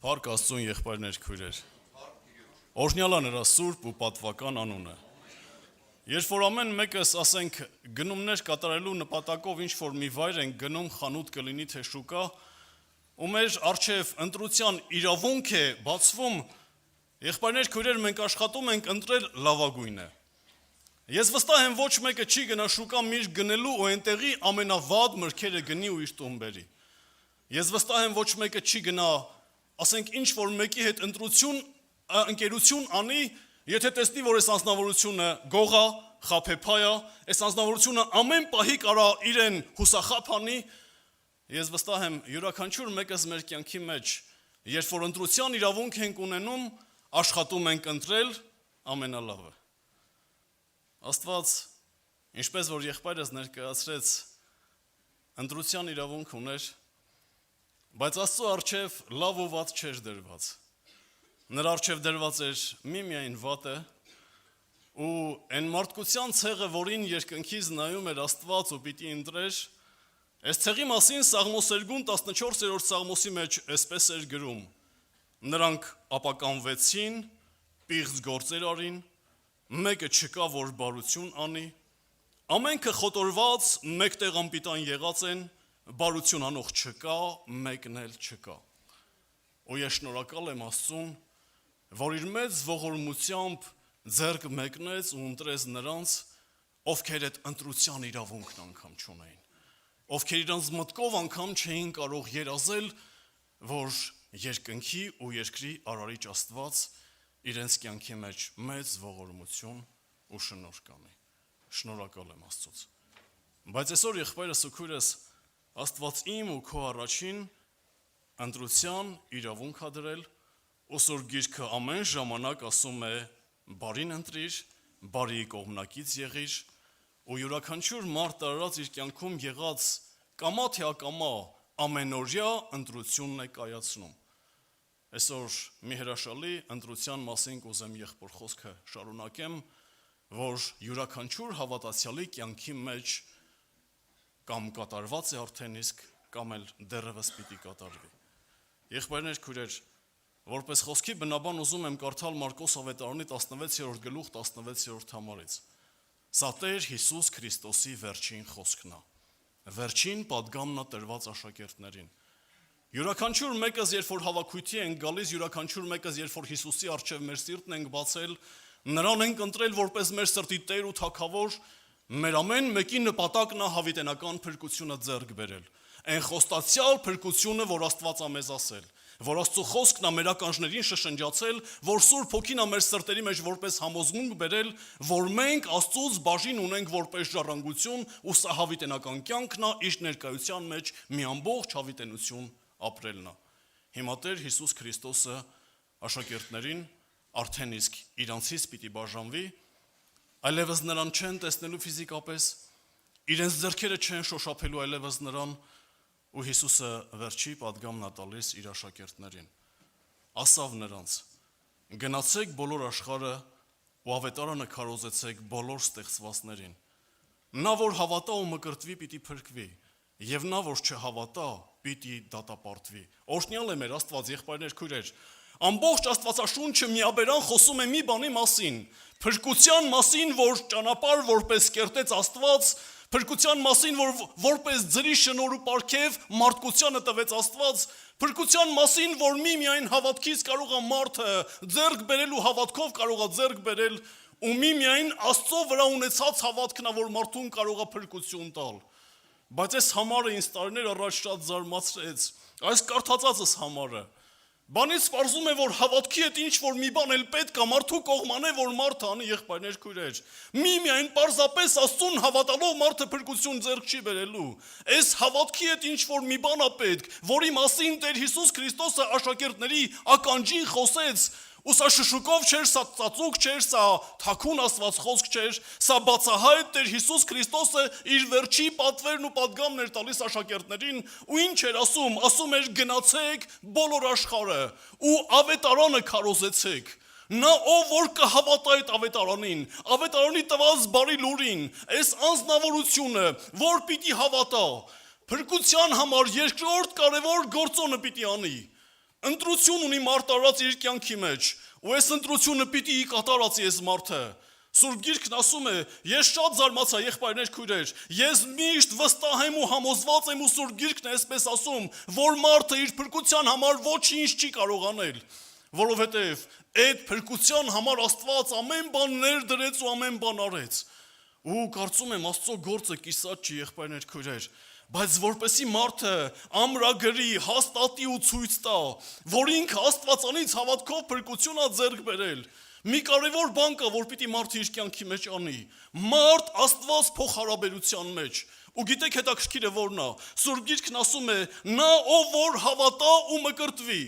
Փառք Աստծուն եղբայրներ քույրեր։ Օրհնյալ է նրա սուրբ ու պատվական անունը։ Երբ որ ամեն մեկս ասենք գնումներ կատարելու նպատակով ինչ որ մի վայր են գնում, խանութ կլինի թե շուկա, ու մեր առջև ընտրության իրավունք է բացվում, եղբայրներ քույրեր, մենք աշխատում ենք ընտրել լավագույնը։ Ես վստահ եմ ոչ մեկը չի գնա շուկա միրգ գնելու ու այնտեղի ամենավատ մրգերը գնի ու իր տուն բերի։ Ես վստահ եմ ոչ մեկը չի գնա, ասենք ինչ որ մեկի հետ ընկերություն անի, եթե տեսնի, որ այս անձնավորությունը գողա, խափեփայա, այս անձնավորությունը ամեն պահի կարա իրեն հուսախաբ անի, ես վստահ եմ յուրաքանչյուր մեկս մեր կյանքի մեջ, երբ որ ընտրության իրավունք ենք ունենում, աշխատում ենք ընտրել ամենալավը։ Աստված, ինչպես որ եղբայրս ներկայացրեց, ընտրության իրավունք ուներ, բայց Աստծո առջև լավ ու վատ չէր դրված։ Նրա առջև դրված էր միմիայն վատը, ու այն մարդկության ցեղը, որին երկնքից նայում էր Աստված ու պիտի ընտրեր, այս ցեղի մասին Սաղմոս 14-րդ Սաղմոսի մեջ այսպես էր գրում. նրանք ապականվեցին, պիղծ գործեր արին, մեկը չկա, որ բարություն անի, ամենքը խոտորված, մեկտեղ անպիտան եղած են, բարություն անող չկա, մեկն էլ չկա։ Ու ես շնորհակալ եմ Աստծուն, որ իր մեծ ողորմությամբ ձեռք մեկնեց ու ընտրեց նրանց, ովքեր այդ ընտրության իրավունքն անգամ չունեին, ովքեր իրանց մտքով անգամ չէին կարող երազել, որ երկնքի ու երկրի արարիչ Աստված իրենց կյանքի մեջ մեծ ողորմություն ու շնորհ կանի։ Շնորհակալ եմ Աստծուց։ Բայց այսօր եղբայրս ու քույրս Աստված իմ ու քո առաջին ընտրության իրավունք ա դրել, ու Սուրբ Գիրքը ամեն ժամանակ ասում է բարին ընտրիր, բարի կողմնակից եղիր, ու յուրաքանչյուր մարդ արարած իր կյանքում եղած կամա թե ակամա ամենօրյա ընտրությունն է կայացնում։ Այսօր մի հրաշալի ընտրության մասին կուզեմ եղբոր խոսքը շարունակեմ, որ յուրաքանչյուր հավատացյալի կյանքի մեջ կամ կատարված է արդեն իսկ, կամ էլ դեռևս պիտի կատարվի։ Եղբայրներ քույրեր, որպես խոսքի բնաբան ուզում եմ կարդալ Մարկոս ավետարանի 16-րդ գլուխ 16-րդ համարից։ Սա Տեր Հիսուս Քրիստոսի վերջին խոսքն է, վերջին պատգամն է տրված աշակերտներին։ Յուրաքանչյուր մեկս, երբ որ հավաքույթի ենք գալիս, յուրաքանչյուր մեկս, երբ որ Հիսուսի առջև մեր սիրտն ենք բացել, նրան ենք ընտրել որպես մեր սրտի Տեր ու Թագավոր, մեր ամեն մեկի նպատակն է հավիտենական փրկությունը ձեռք բերել։ Այն խոստացյալ փրկությունը, որ Աստված ա մեզ ասել, որ Աստծո խոսքն ա մեր ականջներին շշնջացել, որ Սուրբ Հոգին ա մեր սրտերի մեջ որպես համոզմունք բերել, որ մենք Աստծուց բաժին ունենք որպես ժառանգություն, ու սա հավիտենական կյանքն ա, իր ներկայության մեջ մի ամբողջ հավիտենություն ապրելն է։ Հիմա Տեր Հիսուս Քրիստոսը աշակերտներին արդեն իսկ իրանցից պիտի բաժանվի, այլևս նրան չեն տեսնելու ֆիզիկապես, իրենց ձեռքերը չեն շոշափելու այլևս նրան, ու Հիսուսը վերջի պատգամն է տալիս իր աշակերտներին։ Ասավ նրանց. գնացեք բոլոր աշխարհը ու ավետարանը քարոզեցեք բոլոր ստեղծվածներին։ Նա որ հավատա ու մկրտվի պիտի փրկվի, եւ նա որ չհավատա պիտի դատապարտվի։ Օրհնյալ է մեր Աստված, եղբայրներ քույրեր։ Ամբողջ Աստվածաշունչը միաբերան խոսում է մի բանի մասին, փրկության մասին, որ ճանապարհ որպես կերտեց Աստված, փրկության մասին, որ որպես ձրի շնորհ ու պարգև մարդկությանը տվեց Աստված, փրկության մասին, որ միմիայն հավատքից կարող է մարդը ձեռք բերել ու հավատքով կարող է ձեռք բերել, ու միմիայն Աստծո վրա ունեցած հավատքն է, որ մարդուն կարող է փրկություն տալ։ Բայց այս համարը ինձ տարիներ առաջ շատ զարմացրեց, այս կարդացածս համարը։ Բանից պարզում է, որ հավատքի հետ ինչ որ մի բան էլ պետք է մարդու կողմանը, որ մարդը անի, եղբայրներ քույրեր։ Միմիայն պարզապես Աստծուն հավատալով մարդը փրկություն ձեռք չի բերելու։ Այս հավատքի հետ ինչ որ մի բան է պետք, որի մասին Տեր Հիսուս Քրիստոսը աշակերտների ականջին խոսեց, ու սա շշուկով չէր, սա ծածուկ չէր, սա թաքուն ասված խոսք չէր, սա բացահայտ Տեր Հիսուս Քրիստոսը իր վերջի պատվերն ու պատգամն էր տալիս աշակերտներին, ու ինչ էր ասում, ասում էր գնացեք բոլոր աշխարհը ու ավետարանը քարոզեցեք։ Նա ով որ կհավատա այդ ավետարանի տված բարի լուրին, այս անձնավորությունը, որ պիտի հավատա, փրկության համար երկրորդ կարևոր գործոնը պիտի անի։ Ընտրություն ունի մարդ արած իր կյանքի մեջ, ու այս ընտրությունը պիտի կատարածի այս մարդը։ Սուրբ Գիրքն ասում է, ես շատ զարմացա, եղբայրներ, քույրեր, ես միշտ վստահ եմ ու համոզված եմ, ու Սուրբ Գիրքն է այսպես ասում, որ մարդը իր փրկության համար ոչինչ չի կարող անել, որովհետև այդ փրկության համար Աստված ամեն բան ներդրեց ու ամեն բան արեց։ Ու կարծում եմ Աստծո գործը կիսատ չի, եղբայրներ, քույրեր, բայց որպեսի մարդը ամրագրի, հաստատի ու ցույց տա, որ ինքը Աստվածանից հավատքով փրկություն ա ձեռք բերել։ Մի կարևոր բան կա, որ պիտի մարդը իր կյանքի մեջ անի։ Մարդ Աստված փոխհարաբերության մեջ։ Ու գիտեք հետաքրքիրը որն է։ Սուրբ Գիրքն ասում է, նա ով որ հավատա ու մկրտվի։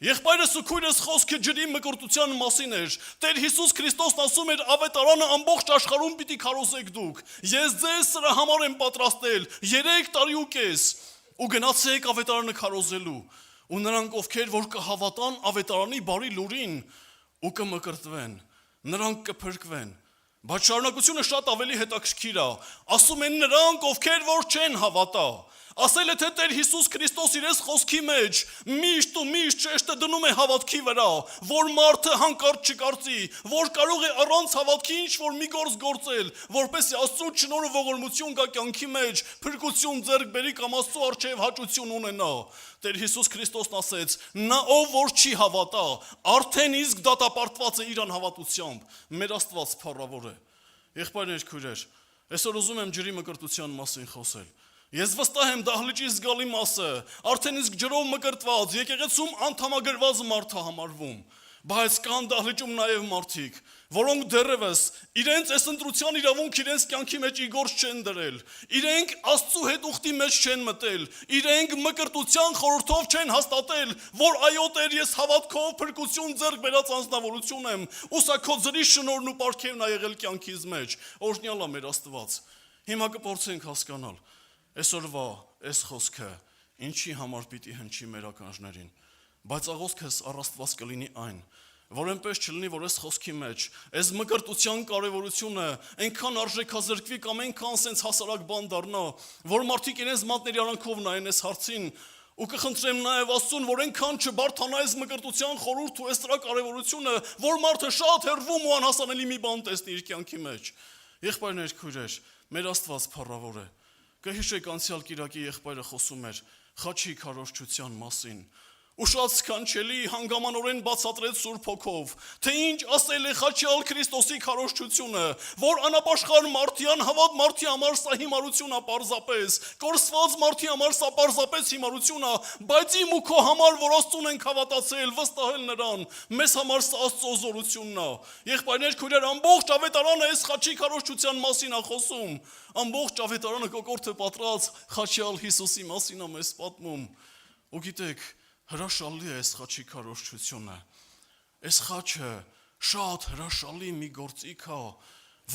Եղբայրս ու քույրս խոսքը ջրի մկրտության մասին էր։ Տեր Հիսուս Քրիստոսն ասում էր, ավետարանը ամբողջ աշխարհում պիտի քարոզեք դուք։ Ես ձեզ սրա համար եմ պատրաստել 3 տարի ու կես։ Ու գնացեք ավետարանը քարոզելու։ Ու նրանք ովքեր որ կհավատան ավետարանի բարի լուրին ու կմկրտվեն, նրանք կփրկվեն։ Բայց շարունակությունը շատ ավելի հետաքրքիր է։ Ասում են նրանք ովքեր որ չեն հավատա։ Ասել է թե Տեր Հիսուս Քրիստոս իր խոսքի մեջ միշտ ու միշտ շեշտը դնում է հավատքի վրա, որ մարդը հանկարծ չկարծի, որ կարող է առանց հավատքի ինչ-որ մի գործ գործել, որպեսզի Աստծո շնորհը ողորմություն գա կյանքի մեջ, փրկություն ձեռք բերի կամ Աստծո առջև հաճություն ունենա։ Տեր Հիսուս Քրիստոսն ասեց. նա ով որ չի հավատա, արդեն իսկ դատապարտված է իր անհավատությամբ։ Մեր Աստված փառավոր է։ Եղբայրներ, քույրեր, այսօր ուզում եմ ջրի մկրտության մասին խոսել։ Ես վստահ եմ դահլիճի զգալի մասը, արդեն իսկ ջրով մկրտված, եկեղեցում անդամագրված մարդ է համարվում, բայց կան դահլիճում նաև մարդիկ, որոնք դեռևս իրենց այս ընտրության իրավունք իրենց կյանքի մեջ ի գործ չեն դրել, իրենք Աստծո հետ ուխտի մեջ չեն մտել, իրենք մկրտության խորհրդով չեն հաստատել, որ այո Տեր ես հավատքով փրկություն ձեռք բերած անձնավորություն եմ, ու սա քո ձրի շնորհն ու պարգևն ա եղել կյանքիս մեջ, օրհնյալ է մեր Աստված։ Հիմա կփորձենք հասկանալ այսօրվա այս խոսքը ինչի համար պիտի հնչի մեր ականջներին, բայց աղոթքս առ Աստված կլինի այն, որ այնպես չլինի, որ այս խոսքի մեջ այս մկրտության կարևորությունը այնքան արժեքազրկվի կամ այնքան սենց հասարակ բան դառնա, որ մարդիկ իրենց մատների արանքով նայեն այս հարցին ու կխնդրեմ նաև Աստծուն, որ այնքան չբարթանա այս մկրտության խորհուրդ ու այս դրա կարևորությունը, որ մարդը շատ հեռվում ու անհասանելի մի բան տեսնի իր կյանքի մեջ։ Եղբայրներ, քույրեր, մեր Աստված փառավոր է։ Կհիշեք անցյալ կիրակի եղբայրը խոսում էր խաչի քարոզչության մասին։ Ու շատ սքանչելի հանգամանորեն բացատրեց Սուրբ Հոգով, թե ինչ ասել է խաչյալ Քրիստոսի քարոզչությունը, որ անապաշխար մարդի, անհավատ մարդի համար սա հիմարություն է պարզապես, կորսված մարդի համար սա պարզապես հիմարություն է, բայց իմ ու քո համար, որ Աստծուն ենք հավատացել, վստահել նրան, մեզ համար սա Աստծո զորությունն է։ Եղբայրներ, քույրեր, ամբողջ ավետարանը այս խաչի քարոզչության մասին է խոսում, ամբողջ ավետարանը կոկորտը պատրած խաչյալ Հիսուսի մասին է մեզ պատմում։ Ու գիտեք, հրաշալի է այս խաչի քարոզչությունը։ Այս խաչը շատ հրաշալի մի գործիք է,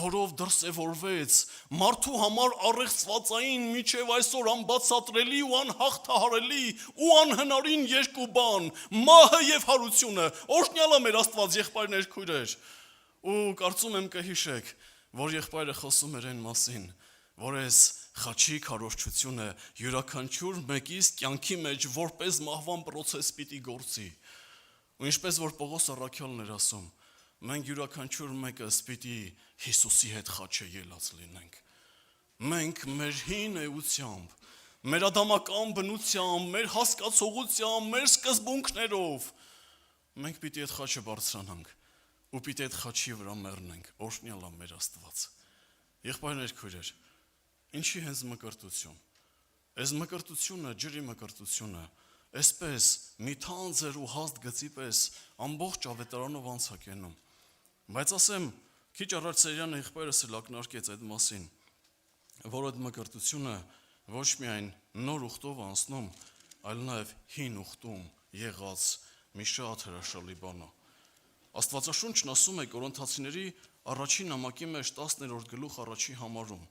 որով դրսևորվեց մարդու համար առեղծվածային միջև այսօր անբացատրելի ու անհաղթահարելի ու անհնարին երկու բան՝ մահը եւ հարությունը։ Օրհնյալ է մեր Աստված, եղբայրներ, քույրեր։ Ու կարծում եմ կհիշեք, որ եղբայրը խոսում էր այն մասին, որ այս խաչի քարոզչությունը յուրաքանչյուր մեկիս կյանքի մեջ որպես մահվան process պիտի գործի։ Ու ինչպես որ Պողոս առաքյալն էր ասում, մենք յուրաքանչյուր մեկս պիտի Հիսուսի հետ խաչը ելած լինենք։ Մենք մեր հին էությամբ, մեր ադամական բնությամբ, մեր հասկացողությամբ, մեր սկզբունքներով մենք պիտի այդ խաչը բարձրանանք ու պիտի այդ խաչի վրա մեռնենք։ Օրհնյալ է մեր Աստված։ Եղբայրներ, քույրեր, ինչի հենց մկրտություն։ Այս մկրտությունը, ջրի մկրտությունը, այսպես մի թանձր ու հաստ գծի պես ամբողջ ավետարանով անց է կենում։ Բայց ասեմ, քիչ առաջ Սերյանը եղբայրս էլ ակնարկեց այդ մասին, որ այդ մկրտությունը ոչ միայն նոր ուխտով անցնում, այլ նաև հին ուխտում եղած մի շատ հրաշալի բան է։ Աստվածաշունչն ասում է Կորինթացիների առաջին նամակի մեջ 10-րդ գլուխ առաջի համարում։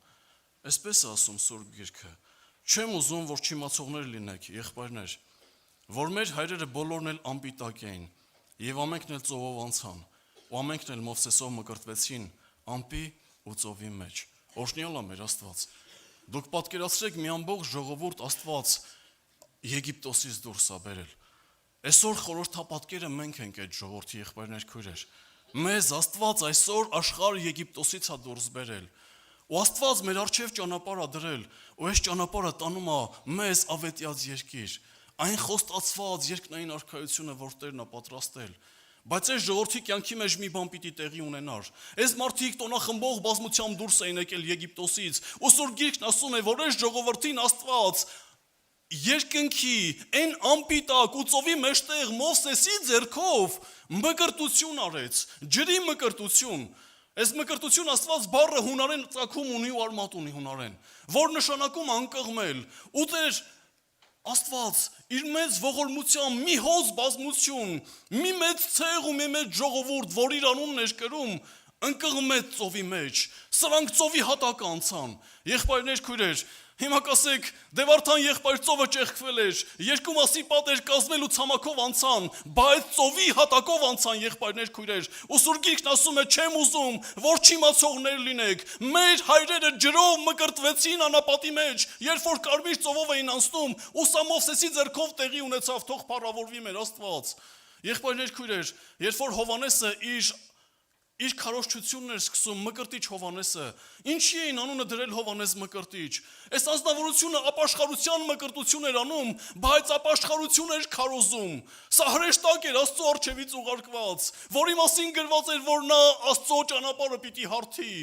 Այսպես է ասում Սուրբ Գիրքը. չեմ ուզում, որ չիմացողներ լինեք, եղբայրներ, որ մեր հայրերը բոլորն էլ անպիտակ էին, եւ ամենքն էլ ծովով անցան, ու ամենքն էլ Մովսեսով մկրտվեցին ամպի ու ծովի մեջ։ Օրհնյալ է մեր Աստված։ Դուք պատկերացրեք մի ամբողջ ժողովուրդ Աստված Եգիպտոսից դուրս ա բերել։ Այսօր խորհրդապատկերը մենք ենք այդ ժողովրդի եղբայրներ քույրեր։ Մեզ Աստված այսօր աշխարհ Եգիպտոսից է դուրս բերել։ Ու Աստված մեր առջև ճանապարհ է դրել, ու այս ճանապարհը տանում է մեզ ավետյաց երկիր։ Այն խոստացված երկնային արքայությունը, որ Տերն է պատրաստել։ Բայց այս ժողովրդի կյանքի մեջ մի բան պիտի տեղի ունենար։ Այս մարդիկ տոնախմբող բազմությամբ դուրս էին եկել Եգիպտոսից, ու Սուրբ Գիրքն ասում է, որ այս ժողովրդին Աստված երկնքի այն անպիտակ ու ծովի մեջտեղ Մովսեսի ձեռքով մկրտություն արեց, ջրի մկրտություն։ Այս մկրտություն Աստված բառը հունարեն ծագում ունի ու արմատ ունի հունարեն, որ նշանակում անկղմել։ Ու Տեր Աստված իր մեծ ողորմությամբ մի հոզ բազմություն, մի մեծ ցեղ ու մի մեծ ժողովուրդ, որ իր անունն էր կրում, ընկղմեց ծովի մեջ։ Սրանք ծովի հատակ անցան։ Եղբայրներ քույրեր, հիմա կասեք, դե Վարդան եղբայր ծովը ճեղքվել էր, երկու մասի պատ էր կազմել ու ցամաքով անցան, բայց ծովի հատակով անցան եղբայրներ քույրեր։ Ու Սուրբ Գիրքն ասում է, չեմ ուզում, որ չիմացողներ լինեք։ Մեր հայրերը ջրով մկրտվեցին անապատի մեջ, երբ որ Կարմիր ծովով էին անցնում, ու սա Մովսեսի ձեռքով տեղի ունեցավ, թող փառավորվի մեր Աստված։ Եղբայրներ քույրեր, երբ որ Հովհաննեսը իր քարոզչությունն էր սկսում Մկրտիչ Հովհաննեսը, ինչի էին անունը դրել Հովհաննես Մկրտիչ։ Այս անձնավորությունը ապաշխարության մկրտություն էր անում, բայց ապաշխարություն էր քարոզում։ Սա հրեշտակ էր Աստծո առջևից ուղարկված, որի մասին գրված էր, որ նա Աստծո ճանապարհը պիտի հարթի։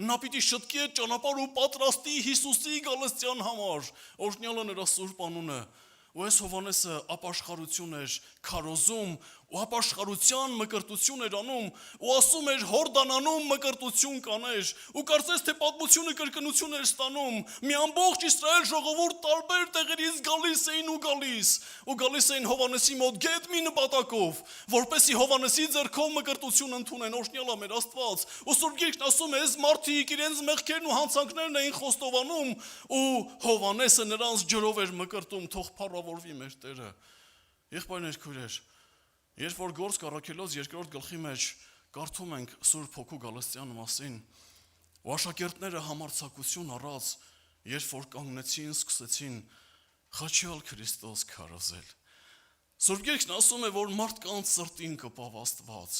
Նա պիտի շտկի այդ ճանապարհը ու պատրաստի Հիսուսի գալստյան համար։ Օրհնյալը նրա սուրբ անունը։ Ու այս Հովհաննեսը ապաշխարություն էր քարոզում ու ապաշխարության մկրտություն էր անում ու ասում էր Հորդանանում մկրտություն կաներ ու կարծես թե պատմությունը կրկնություն էր ստանում մի ամբողջ Իսրայել ժողովուրդ տարբեր տեղերից գալիս էին Հովհաննեսի մոտ գետ մի նպատակով որպեսի Հովհաննեսի ձեռքով մկրտություն ընդունեն օրհնյալ է մեր Աստված ու Սուրբ Գիրքն ասում է այս մարդիկ իրենց մեղքերն ու հանցանքներն էին խոստովանում ու Հովհաննեսը նրանց ջրով էր մկրտում թող փառավորվի մեր Տերը եղբայրներ քույրեր երբ որ Գործք առաքելոց 2-րդ գլխի մեջ կարդում ենք Սուրբ Հոգու գալստյան մասին ու աշակերտները համարձակություն առած երբ որ կանգնեցին սկսեցին խաչյալ Քրիստոս քարոզել Սուրբ Գիրքն ասում է որ մարդկանց սրտին կպավ Աստված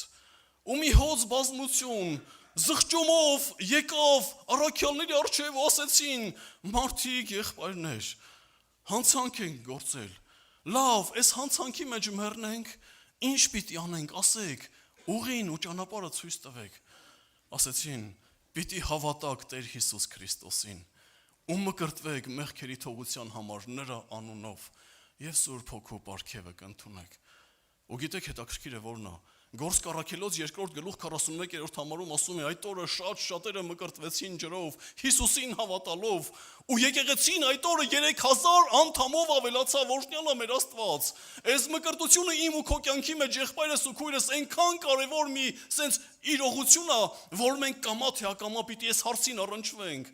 ու մի հոծ բազմություն զղջումով եկավ առաքյալների առջև ու ասեցին մարդիկ եղբայրներ հանցանք ենք գործել լավ այս հանցանքի մեջ մեռնենք ինչ պիտի անենք ասեք ուղին ու ճանապարհը ցույց տվեք ասեցին պիտի հավատաք Տեր Հիսուս Քրիստոսին ու մկրտվեք մեղքերի թողության համար նրա անունով եւ Սուրբ Հոգու պարգևը կընդունեք ու գիտեք հետաքրքիրը որն է Գործք առաքելոց 2-րդ գլուխ 41-րդ համարում ասում է այդ օրը շատերը մկրտվեցին ջրով Հիսուսին հավատալով ու եկեղեցին այդ օրը 3000 անդամով ավելացավ օրհնյալ է մեր Աստված այս մկրտությունը իմ ու քո կյանքի մեջ եղբայրս ու քույրս այնքան կարևոր մի sense իրողություն է որ մենք կամա թե ակամա պիտի այս հարցին առնչվենք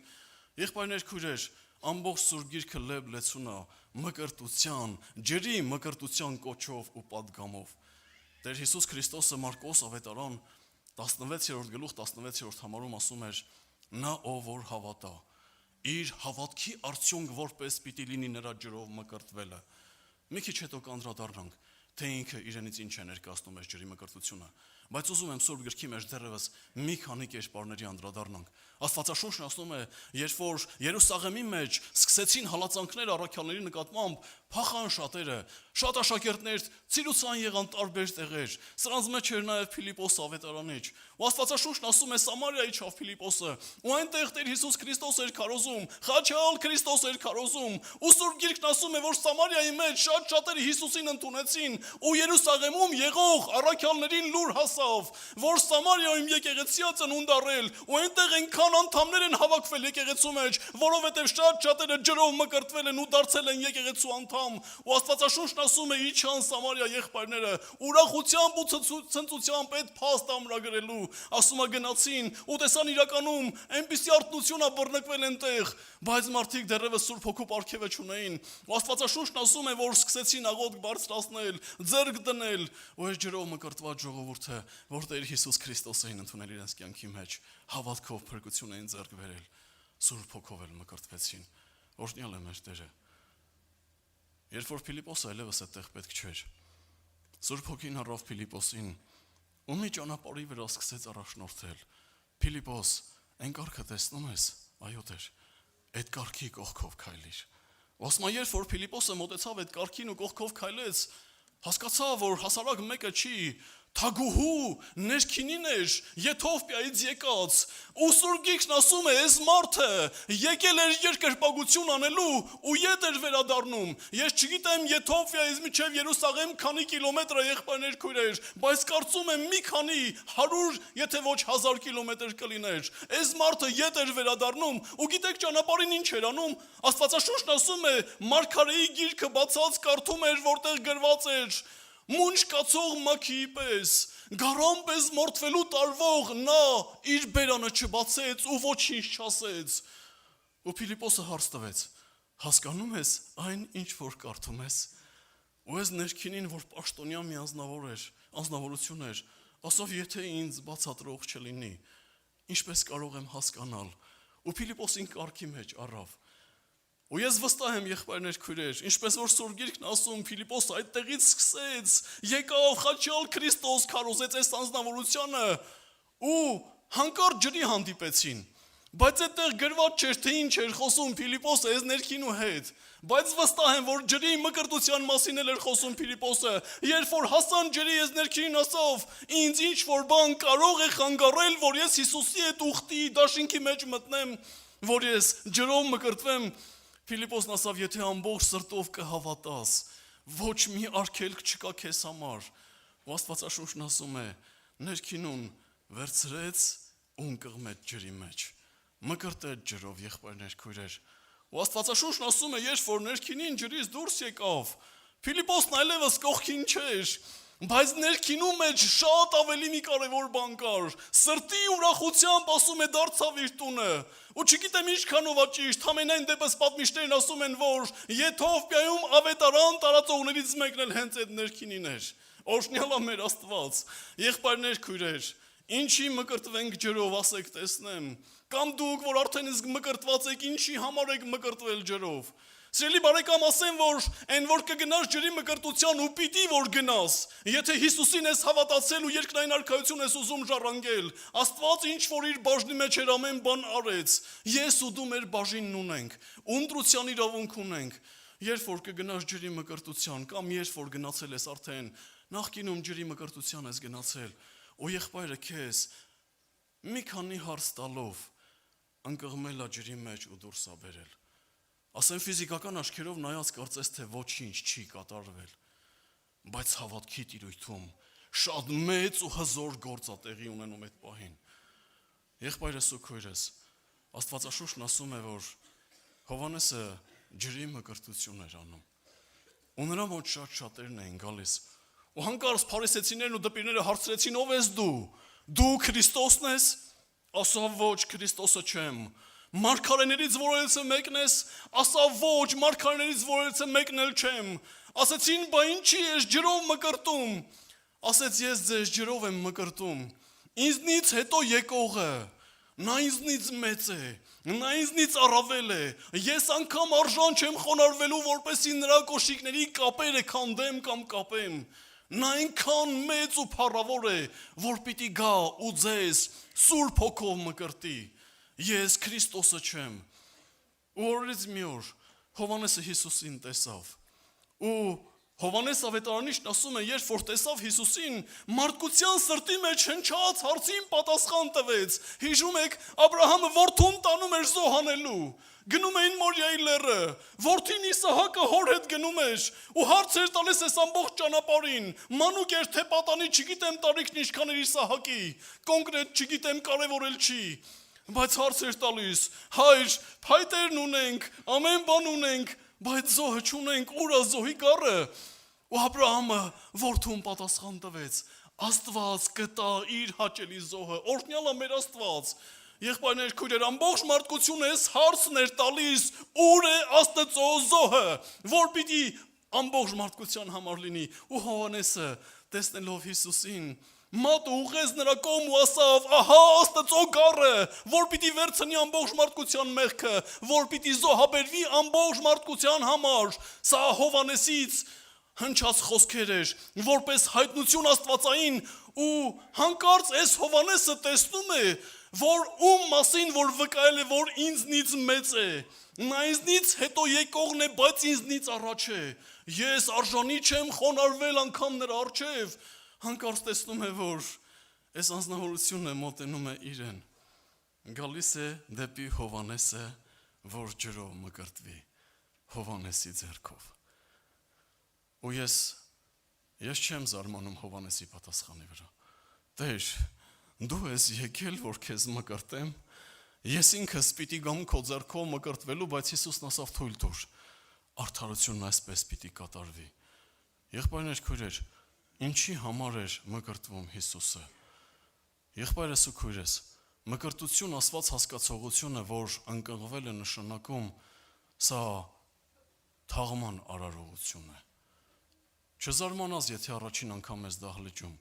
եղբայրներ քույրեր ամբողջ Սուրբ Գիրքը լեցուն է մկրտության ջրի մկրտության կոչով ու պատգամով Տեր Հիսուս Քրիստոսը Մարկոս ավետարան 16-րդ գլուխ 16-րդ համարում ասում էր նա ով որ հավատա իր հավատքի արդյունք որպես պիտի լինի նրա ջրով մկրտվելը մի քիչ հետո կանդրադառնանք թե ինքը իրենից ինչ է ներկայացնում այս ջրի մկրտությունը բայց ուզում եմ Սուրբ Գրքի մեջ դեռևս մի քանի կերպարների անդրադառնանք Աստվածաշունչն ասում է երբ որ Երուսաղեմի մեջ սկսեցին հալածանքներ առաքյալների նկատմամբ փախան շատերը շատ աշակերտներ ցիրուցան եղան տարբեր տեղեր սրանց մեջ էր նաև Փիլիպոս ավետարանիչ ու Աստվածաշունչն ասում է Սամարիա իջավ Փիլիպոսը ու այնտեղ Տեր Հիսուս Քրիստոս էր քարոզում խաչալ Քրիստոս էր քարոզում ու Սուրբ Գիրքն ասում է որ Սամարիայի մեջ շատերը Հիսուսին ընդունեցին ու Երուսաղեմում եղող առաքյալներին լուր հասավ որ Սամարիայում եկեղեցիա ծնունդ առել ու այնտեղ այնքան անդամներ են հավաքվել եկեղեցու մեջ որովհետև շատերը ջրով մկրտվել են ու դարձել են եկեղեցու անդամ ու Աստվածաշունչն ասում է իջան Սամարիա եղբայրները ուրախությամբ ու ցնծությամբ այդ փաստ ամրագրելու ասում է գնացին ու տեսան իրականում այնպիսի արտնություն է բռնկվել այնտեղ բայց մարդիկ դեռևս Սուրբ Հոգու պարգևը չունեին ու Աստվածաշունչն ասում է որ սկսեցին աղոթք բարձրացնել ձեռք դնել ու այս ջրով մկրտված ժողովուրդը որ Տեր Հիսուս Քրիստոս էին ընդունել իրենց կյանքի մեջ հավատքով փրկություն էին ձեռք բերել Սուրբ Հոգով էլ մկրտվեցին օրհնյալ է մեր Տերը երբ որ Փիլիպոսը այլևս այդտեղ պետք չէր Սուրբ Հոգին առավ Փիլիպոսին ու մի ճանապարհի վրա սկսեց առաջնորդել։ Փիլիպոս, այն կարգը տեսնում ես, այո դեր, այդ կարգի կողքով քայլիր։ Ոսմա երբ որ Փիլիպոսը մոտեցավ այդ կարգին ու կողքով քայլեց, հասկացավ, որ հասարակ մեկը չի, թագուհու ներքինին էր Եթովպիայից եկած, ու Սուրբ Գիրքն ասում է, այս մարդը եկել էր երկրպագություն անելու ու ետ էր վերադառնում։ Ես չգիտեմ Եթովպիայից մինչև Երուսաղեմ քանի կիլոմետր է եղբայրներ քույրեր, բայց կարծում եմ մի քանի 100, եթե ոչ 1000 կիլոմետր կլիներ։ Այս մարդը ետ էր վերադառնում ու գիտեք ճանապարհին ինչ էր անում։ Աստվածաշունչն ասում է, Մարգարեի գիրքը բացած կարդում էր, որտեղ գրված էր. Մունջ կացող մաքիի պես, գարան պես մորթվելու տարվող նա իր բերանը չբացեց ու ոչինչ չասեց։ Ու Փիլիպոսը հարց տվեց. հասկանում ես այն ինչ որ կարդում ես։ Ու ես ներքինին որ պաշտոնյա մի անձնավորություն էր, ասավ եթե ինձ բացատրող չլինի, ինչպես կարող եմ հասկանալ։ Ու Փիլիպոսին կարգի մեջ առավ։ Ու ես վստահ եմ եղբայրներ քույրեր, ինչպես որ Սուրբ Գիրքն ասում, Փիլիպոսը այդտեղից սկսեց, եկավ խաչյալ Քրիստոս քարոզեց այս անձնավորությունը ու հանկարծ ջրի հանդիպեցին։ Բայց այդտեղ գրված չէր թե ինչ էր խոսում Փիլիպոսը այս ներքինու հետ, բայց վստահ եմ որ ջրի մկրտության մասին էր խոսում Փիլիպոսը, երբ որ հասան ջրի այս ներքինին ասավ, ինձ ինչ որ բան կարող է խանգարել, որ ես Հիսուսի հետ ուխտի դաշինքի մեջ մտնեմ, որ ես ջրով մկրտվեմ։ Փիլիպոսն ասավ, եթե ամբողջ սրտով կհավատաս, ոչ մի արգելք չկա քեզ համար։ Ու Աստվածաշունչն ասում է, ներքինուն վերցրեց ու ընկղմեց ջրի մեջ։ Մկրտեց ջրով եղբայրներ քույրեր։ Ու Աստվածաշունչն ասում է, երբ որ ներքինին ջրից դուրս եկավ, Փիլիպոսն այլևս կողքին չէր, բայց ներքինում մեջ շատ ավելի մի կարևոր բան կար։ Սրտի ուրախությամբ ասում է դարձավ իր տունը։ Ու չգիտեմ ինչքանով է ճիշտ, համենայն դեպս պատմիչներն ասում են, որ Եթովպիայում ավետարան տարածողներից մեկն էլ հենց այդ ներքինին էր։ Օրհնյալ է մեր Աստված։ Եղբայրներ քույրեր, ինչի մկրտվենք ջրով, ասեք տեսնեմ։ Կամ դուք, որ արդեն իսկ մկրտված եք, ինչի համար եք մկրտվել ջրով։ Սիրելի բարեկամ, ասեմ, որ այն որ կգնաս ջրի մկրտության ու պիտի որ գնաս, եթե Հիսուսին ես հավատացել ու երկնային արքայություն ես ուզում ժառանգել, Աստված ինչ որ իր բաժնի մեջ էր ամեն բան արեց, ես ու դու մեր բաժինն ունենք, ընտրության իրավունք ունենք, երբ որ կգնաս ջրի մկրտության կամ երբ որ գնացել ես արդեն նախկինում ջրի մկրտության ես գնացել, ու եղբայրը քեզ մի քանի հարց տալով ընկղմել է ջրի մեջ ու դուրս է բերել։ Ասեն ֆիզիկական աչքերով նայած կարծես թե ոչինչ չի կատարվել, բայց հավատքի տիրույթում շատ մեծ ու հզոր գործ է տեղի ունենում այդ պահին։ Եղբայրս ու քույրս, Աստվածաշունչն ասում է, որ Հովհաննեսը ջրի մկրտություն էր անում։ Ու նրա մոտ շատերն էին գալիս։ Ու հանկարծ փարիսեցիներն ու դպիրները հարցրեցին, ով ես դու։ Դու Քրիստոսն ես։ Ասավ ոչ, Քրիստոսը չեմ։ Մարգարեներից որելցը մեկն ես, ասավ ոչ, մարգարեներից որելցը մեկն էլ չեմ։ Ասեցին, բա ինչի ես ջրով մկրտում։ Ասեց ես ձեզ ջրով եմ մկրտում։ Ինձնից հետո եկողը, նա ինձնից մեծ է, նա ինձնից առավել է։ Ես անգամ արժան չեմ խոնարհվելու, որպեսզի նրա կոշիկների կապերը քանդեմ կամ կապեմ։ Նա այնքան մեծ ու փառավոր է, որ պիտի գա ու ձեզ Սուրբ Հոգով մկրտի։ Ես Քրիստոսը չեմ։ Ու օրից մի օր Հովհաննեսը Հիսուսին տեսավ։ Ու Հովհաննես ավետարանիչն ասում է, երբ որ տեսավ Հիսուսին, մարդկության սրտի մեջ հնչած հարցին պատասխան տվեց։ Հիշում եք, Աբրահամը որդուն տանում էր զոհանելու։ Գնում էին Մորիայի լեռը, որդին Իսահակը հոր հետ գնում էր ու հարց էր տալիս այս ամբողջ ճանապարհին։ Մանուկ էր թե պատանի, չգիտեմ տարիքն ինչքան էր Իսահակի, կոնկրետ չգիտեմ, կարևորել չի։ Բայց հարց էր տալիս, հայր, փայտերն ունենք, ամեն բան ունենք, բայց զոհը չունենք, ուր է զոհի գառը։ Ու Աբրահամը որդուն պատասխան տվեց, Աստված կտա իր հաճելի զոհը, օրհնյալ է մեր Աստված։ Եղբայրներ քույրեր, ամբողջ մարդկությունը այս հարցն էր տալիս, ուր է Աստծո զոհը, որ պիտի ամբողջ մարդկության համար լինի։ Ու Հովհաննեսը տեսնելով Հիսուսին, մատը ուղղեց նրա կողմ ու ասավ, ահա Աստծո գառը, որ պիտի վերցնի ամբողջ մարդկության մեղքը, որ պիտի զոհաբերվի ամբողջ մարդկության համար։ Սա Հովհաննեսից հնչած խոսքեր էր, որպես հայտնություն աստվածային ու հանկարծ այս Հովանեսը տեսնում է, որ ում մասին որ վկայել է, որ ինձնից մեծ է, նա ինձնից հետո եկողն է, բայց ինձնից առաջ է, ես արժանի չեմ խոնարհվել անգամ նրա առջև, հանկարծ տեսնում է, որ այս անձնավորությունը մոտենում է իրեն, գալիս է դեպի Հովանեսը, որ ջրով մկրտվի, Հովանեսի ձեռքով։ Ու ես չեմ զարմանում Հովանեսի պատասխանի վրա։ Տեր, դու ես եկել, որ քեզ մկրտեմ, ես ինքս պիտի գամ քո ձեռքով մկրտվելու, բայց Հիսուսն ասավ թույլ տուր, արդարությունն այսպես պիտի կատարվի։ Եղբայրներ, քույրեր, ինչի համար էր մկրտվում Հիսուսը։ Եղբայրս ու քույրես, մկրտություն ասված հասկացողությունը, որ ընկղվել է նշանակում, սա թաղման արարողություն է։ Չզարմանաս, եթե առաջին անգամ ես դահլիճում։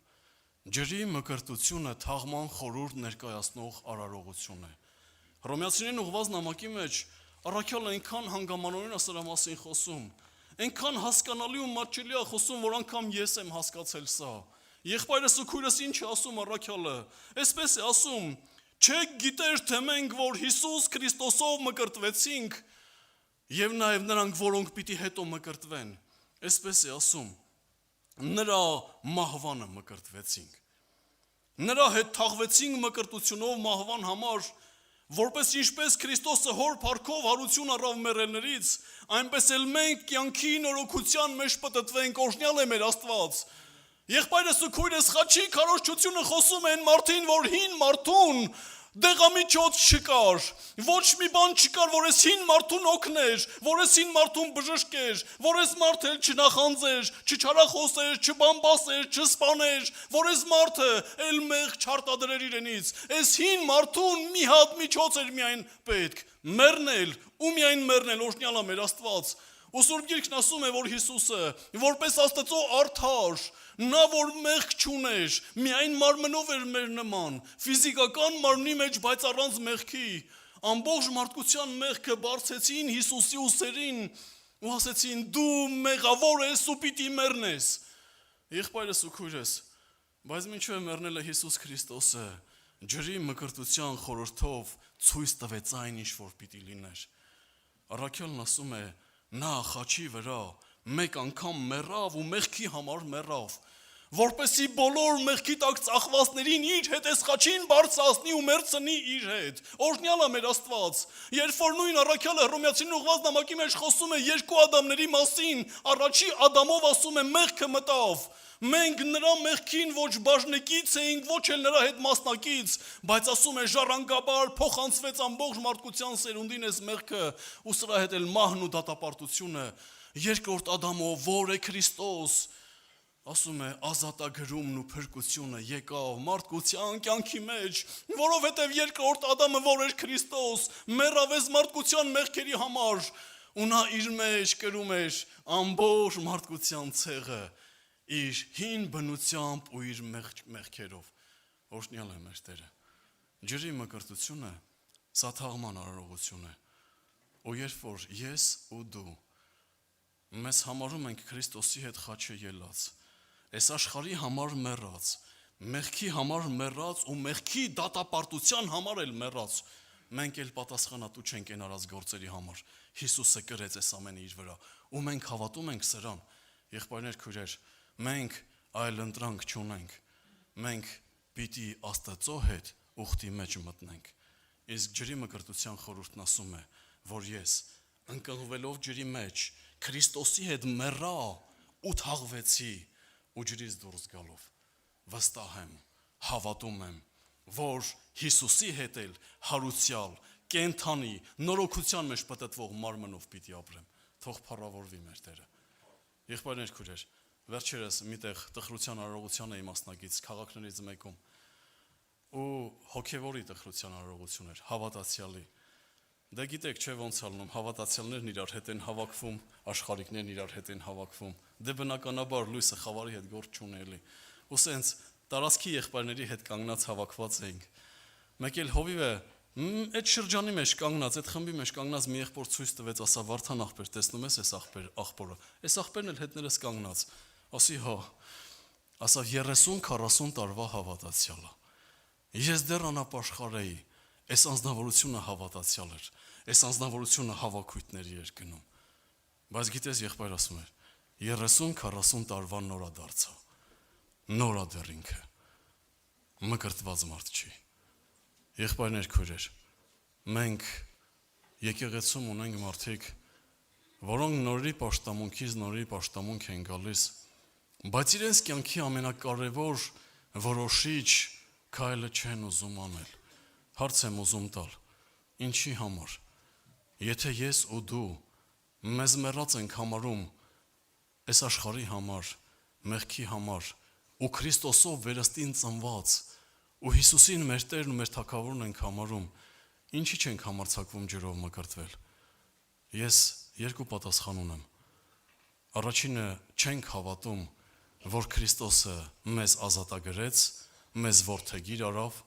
Ջրի մկրտությունը թաղման խորհուրդ ներկայացնող արարողություն է։ Հռոմեացիներին ուղված նամակի մեջ առաքյալը այնքան հանգամանորեն է սրա մասին խոսում, այնքան հասկանալի ու մատչելի է խոսում, որ անգամ ես եմ հասկացել սա։ Եղբայրս ու քույրս ինչ է ասում առաքյալը։ Այսպես է ասում. չեք գիտեր, թե մենք, որ Հիսուս Քրիստոսով մկրտվեցինք, եւ նաեւ նրանք, որոնք պիտի հետո մկրտվեն, այսպես է ասում, նրա մահվանը մկրտվեցինք։ Նրա հետ թաղվեցինք մկրտությունով մահվան համար, որպես ինչպես Քրիստոսը հոր փառքով հարություն առավ մեռելներից, այնպես էլ մենք կյանքի նորոգության մեջ պտտվենք, օրհնյալ է մեր Աստված։ Եղբայրս ու քույրս խաչի քարոզչությունը խոսում են մարդին, որ հին մարդուն դեղամիջոց չկար, ոչ մի բան չկար, որ այս հին մարդուն օգներ, որ այս հին մարդուն բժշկեր, որ այս մարդը չնախանձեր, չչարախոսեր, չբամբասեր, չսպաներ, որ այս մարդը էլ մեղ չարտադրեր իրենից։ Այս հին մարդուն մի հատ միջոց էր միայն պետք, մեռնել, ու միայն մեռնել, օրհնյալ է մեր Աստված։ Ու Սուրբ Գիրքն ասում է, որ Հիսուսը, որպես Աստծո արդար, նա որ մեղք չուներ, միայն մարմնով էր մեր նման, ֆիզիկական մարմնի մեջ, բայց առանց մեղքի, ամբողջ մարդկության մեղքը բարձեցին Հիսուսի ուսերին ու ասեցին դու մեղավոր ես ու պիտի մեռնես։ Եղբայրս ու քույրս, բայց մինչև մեռնելը Հիսուս Քրիստոսը ջրի մկրտության խորհրդով ցույց տվեց այն, ինչ որ պիտի լիներ։ Առաքյալն ասում է, նա խաչի վրա մեկ անգամ մեռավ ու մեղքի համար մեռավ, որպեսի բոլոր մեղքի տակ ծախվածներին իր հետ այս խաչին բարձրացնի ու մերցնի իր հետ։ Օրհնյալ է մեր Աստված։ Երբ որ նույն առաքյալը Հռոմեացիներին ուղված նամակի մեջ խոսում է երկու Ադամների մասին, առաջի Ադամով ասում է մեղքը մտավ։ Մենք նրա մեղքին ոչ բաժնեկից էինք, ոչ էլ նրա հետ մասնակից, բայց ասում է ժառանգաբար փոխանցվեց ամբողջ մարդկության սերունդին այս մեղքը ու սրա հետ էլ մահն ու դատապարտությունը։ Երկրորդ Ադամով, որ է Քրիստոս, ասում է ազատագրումն ու փրկությունը եկավ մարդկության կյանքի մեջ, որովհետև երկրորդ Ադամը, որ էր Քրիստոս, մեռավ այս մարդկության մեղքերի համար ու նա իր մեջ կրում էր ամբողջ մարդկության ցեղը իր հին բնությամբ ու իր մեղքերով։ Օրհնյալ է մեր Տերը։ Ջրի մկրտությունը սա թաղման արարողություն է։ Ու երբ որ ես ու դու մեզ համարում ենք Քրիստոսի հետ խաչը ելած, այս աշխարհի համար մեռած, մեղքի համար մեռած ու մեղքի դատապարտության համար էլ մեռած, մենք էլ պատասխանատու չենք այն արած գործերի համար։ Հիսուսը կրեց այս ամենը իր վրա ու մենք հավատում ենք սրան։ Եղբայրներ, քույրեր, մենք այլ ընտրանք չունենք, մենք պիտի Աստծո հետ ուխտի մեջ մտնենք։ Իսկ ջրի մկրտության խորհուրդն ասում է, որ ես ընկղվելով ջրի մեջ Քրիստոսի հետ մեռա ու թաղվեցի ու ջրից դուրս գալով վստահ եմ, հավատում եմ, որ Հիսուսի հետ էլ հարուցյալ, կենթանի, նորոգության մեջ պտտվող մարմնով պիտի ապրեմ։ Թող փառավորվի մեր Տերը։ Եղբայրներ, քույրեր, վերջերս միտեղ տխրության արարողության էի մասնակից քաղաքներից մեկում ու հոգևորի տխրության արարողություն էր, հավատացյալի։ Դե գիտեք, չէ ոնց ալնում, հավատացյալներն իրար հետ են հավաքվում, աշխարհիկներն իրար հետ են հավաքվում։ Դե բնականաբար լույսը խավարի հետ գործ չունի էլի։ Ու սենց տարածքի եղբայրների հետ կանգնած հավաքված էինք։ Մեկ էլ հովիվը Այդ շրջանի մեջ կանգնած, այդ խմբի մեջ կանգնած մի եղբոր ցույց տվեց, ասա Վարդան աղբեր, տեսնում ես այս աղբորը։ Այս աղբերն էլ հետներս կանգնած։ Ասի հա, ասա 30-40 տարվա հավատացյալը։ Ես դեռ անապաշխար էի, այս անձնավորությունը հավատացյալ էր, այս անձնավորությունը հավաքույթների էր գնում։ Բայց գիտես եղբայր ասում էր, 30-40 տարվա նորա դարձա։ Նորա դեռ ինքը։ Մկրտված մարդ չի։ Եղբայրներ քույրեր, մենք եկեղեցում ունենք մարդիկ, որոնք նորի պաշտամունք են գալիս, բայց իրենց կյանքի ամենակարևոր որոշիչ քայլը չեն ուզում անել։ Հարց եմ ուզում տալ, ինչի համար։ Եթե ես ու դու մեզ մեռած ենք համարում այս աշխարհի համար, մեղքի համար, ու Քրիստոսով վերստին ծնված, ու Հիսուսին մեր Տերն ու մեր Թագավորն ենք համարում, ինչի չենք համարձակվում ջրով մկրտվել։ Ես երկու պատասխան ունեմ։ Առաջինը, չենք հավատում, որ Քրիստոսը մեզ ազատագրեց, մեզ որդեգիր արավ,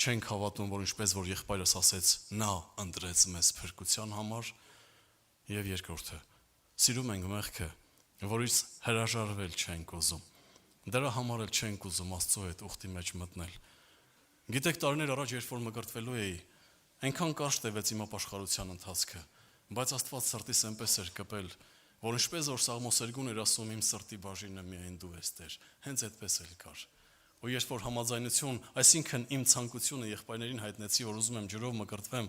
չենք հավատում, որ ինչպես որ եղբայրս ասեց, նա ընտրեց մեզ փրկության համար, եւ երկրորդը, սիրում ենք մեղքը, որից հրաժարվել չենք ուզում։ Դրա համար էլ չենք ուզում Աստծո հետ ուխտի մեջ մտնել։ Գիտեք, տարիներ առաջ, երբ որ մկրտվելու էի, այնքան կարճ տևեց իմ ապաշխարության ընթացքը, բայց Աստված սրտիս այնպես էր կպել, որ ինչպես որ Սաղմոսերգուն էր ասում, իմ սրտի բաժինը միայն դու ես Տեր, հենց այդպես էլ կար։ Ու երբ որ համաձայնություն, այսինքն իմ ցանկությունը եղբայրներին հայտնեցի, որ ուզում եմ ջրով մկրտվեմ,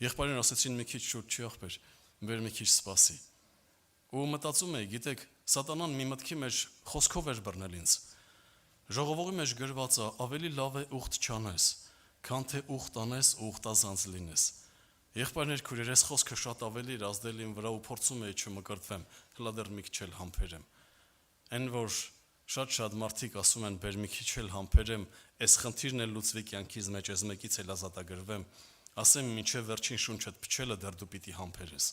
եղբայրներն ասեցին մի քիչ շուտ չի ախպեր, բեր մի քիչ սպասի։ Ու մտածում էի, գիտեք, Սատանան մի մտքի մեջ խոսքով էր բռնել ինձ։ Ժողովողի մեջ գրված է, ավելի լավ է ուխտ չանես, քան թե ուխտ անես ու ուխտազանց լինես։ Եղբայրներ քույրեր, այս խոսքը շատ ավելի էր ազդել իմ վրա ու փորձում էի չմկրտվեմ, հլա դեռ մի քիչ էլ համբերեմ։ Այն որ շատ մարդիկ ասում են, բեր մի քիչ էլ համբերեմ, այս խնդիրն էլ լուծվի կյանքից մեջ, այս մեկից էլ ազատագրվեմ, ասեմ մինչև վերջին շունչդ փչելը դեռ դու պիտի համբերես։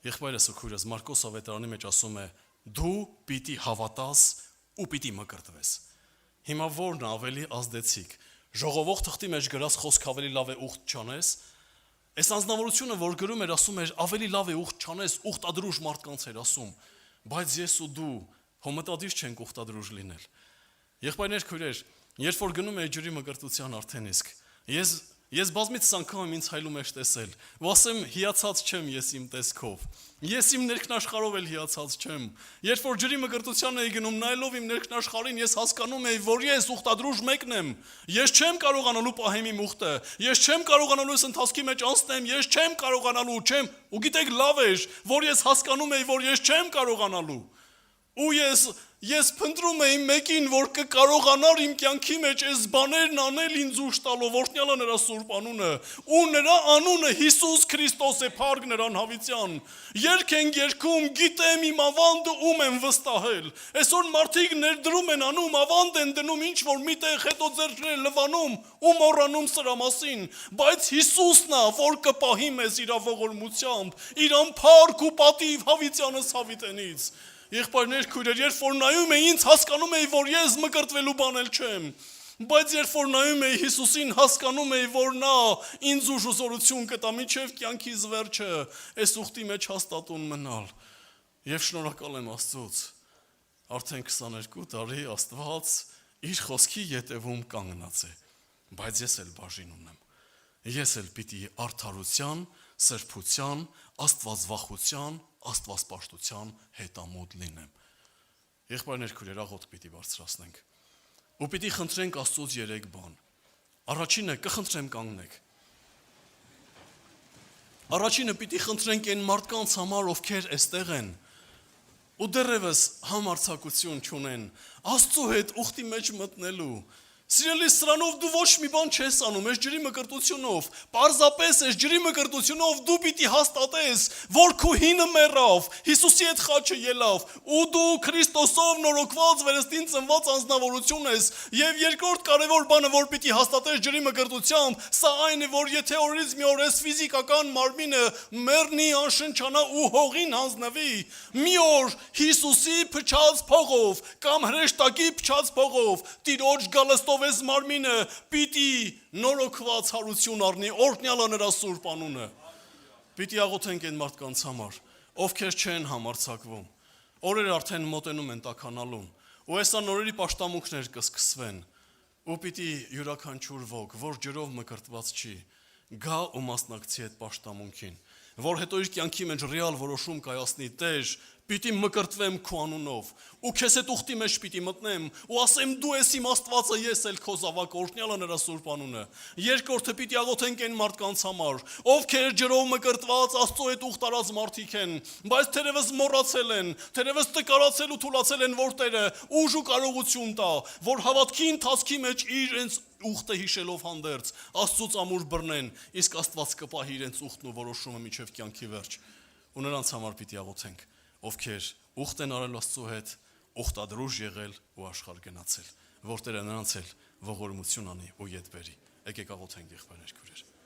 Եղբայրս ու քույրս Մարկոս ավետարանի մեջ ասում է, դու պիտի հավատաս ու պիտի մկրտվես։ Հիմա որն ավելի ազդեցիկ։ Ժողովող թղթի մեջ գրած խոսք ավելի լավ է ուխտ չանես։ Այս անձնավորությունը, որ գրում էր, ասում էր, ավելի լավ է ուխտ չանես, ուխտադրուժ մարդկանց էր ասում, բայց ես ու դու հոմտադիր չենք ուխտադրուժ լինել։ Եղբայրներ քույրեր, երբ որ գնում էի ջրի մկրտության արդեն իսկ, ես բազմիցս անգամ ինձ հայլում եմ տեսել, ու ասեմ հիացած չեմ ես իմ տեսքով։ Ես իմ ներքնաշխարհով էլ հիացած չեմ։ Երբ որ ջրի մկրտության էի գնում, նայելով իմ ներքնաշխարհին, ես հասկանում էի, որ ես ուխտադրուժ մեկն եմ։ Ես չեմ կարողանալու պահեմ իմ ուխտը։ Ես չեմ կարողանալու այս ընթացքի մեջ անցնեմ, ես չեմ կարողանալու, չեմ։ Ու գիտեք, լավ էր, որ ես հասկանում էի, որ ես չեմ կարողանալու։ Ու ես փնտրում էի մեկին, որ կկարողանար իմ կյանքի մեջ այս բաներն անել ինձ ուժ տալով, օրհնյալ է նրա սուրբ անունը, ու նրա անունը Հիսուս Քրիստոս է, փառք նրան հավիտյան։ Երգ ենք երգում, գիտեմ իմ ավանդը ում եմ վստահել։ Այսօր մարդիկ ներդրում են անում, ավանդ են դնում ինչ որ միտեղ, հետո ձեռքները լվանում ու մոռանում սրա մասին, բայց Հիսուսն է, որ կպահի մեզ իր ողորմությամբ, իր փառք ու պատիվ հավիտյանը հավիտենից։ Եղբայրներ քույրեր, երբ որ նայում էի ինձ, հասկանում էի, որ ես մկրտվելու բան էլ չեմ, բայց երբ որ նայում էի Հիսուսին, հասկանում էի, որ նա ինձ ուժ ու զորություն կտա մինչև կյանքիս վերջը այս ուխտի մեջ հաստատուն մնալ։ Եվ շնորհակալ եմ Աստծուց, արդեն 22 տարի Աստված իր խոսքի ետևում կանգնած է, բայց ես էլ բաժին ունեմ։ Ես էլ պիտի արդարության, սրբության, աստվածվախության, աստվածպաշտության հետամուտ լինեմ։ Եղբայրներ քույրեր, աղոթք պիտի բարձրացնենք։ Ու պիտի խնդրենք Աստծուց 3 բան։ Առաջինը կխնդրեմ կանգնեք։ Առաջինը պիտի խնդրենք այն մարդկանց համար, ովքեր այստեղ են, ու դեռևս համարձակություն չունեն Աստծո հետ ուխտի մեջ մտնելու։ Սիրելի, սրանով դու ոչ մի բան չես անում, այս ջրի մկրտությունով, պարզապես այս ջրի մկրտությունով դու պիտի հաստատես, որ քո հինը մեռավ, Հիսուսի հետ խաչը ելավ, ու դու Քրիստոսով նորոգված վերստին ծնված անձնավորություն ես, եւ երկրորդ կարևոր բանը, որ պիտի հաստատես ջրի մկրտությամբ, սա այն է, որ եթե օրից մի օր այս ֆիզիկական մարմինը մեռնի, անշնչանա ու հողին հանձնվի, մի օր Հիսուսի փչած փողով կամ հրեշտակի փչած փողով, Տիրոջ գալստով ով էս մարմինը պիտի նորոգված հարություն առնի, օրհնյալ է նրա սուրբ անունը։ Պիտի աղոթենք այն մարդկանց համար, ովքեր չեն համարձակվում։ Օրերը արդեն մոտենում են տաքանալուն, ու այսա նորերի պաշտամունքներ կսկսվեն, ու պիտի յուրաքանչյուր ոք, որ ջրով մկրտված չի, գա ու մասնակցի այդ պաշտամունքին, որ հետո իր կյանքի մեջ ռեալ որոշում կայացնի, Տեր, պիտի մկրտվեմ քո անունով, ու քեզ այդ ուխտի մեջ պիտի մտնեմ, ու ասեմ դու ես իմ Աստվածը, ես էլ քո զավակը, օրհնյալ է նրա սուրբ անունը։ Երկրորդը պիտի աղոթենք այն մարդկանց համար, ովքեր ջրով մկրտված Աստծո այդ ուխտ արած մարդիկ են, բայց թերևս մոռացել են, թերևս տկարացել ու թուլացել են, որ Տերը ուժ ու կարողություն տա, որ հավատքի ընթացքի մեջ իրենց ուխտը հիշելով հանդերձ Աստծուց ամուր բռնեն, իսկ Աստված կպահի իրենց ուխտն ու որոշումը մինչև կյանքի վերջ։ Ու նրանց համար պիտի աղոթենք, ովքեր ուխտ են արել Աստծո հետ, ուխտադրուժ եղել ու աշխարհ գնացել, որ Տերը նրանց էլ ողորմություն անի ու ետ բերի։ Եկեք աղոթենք, եղբայրներ, քույրեր։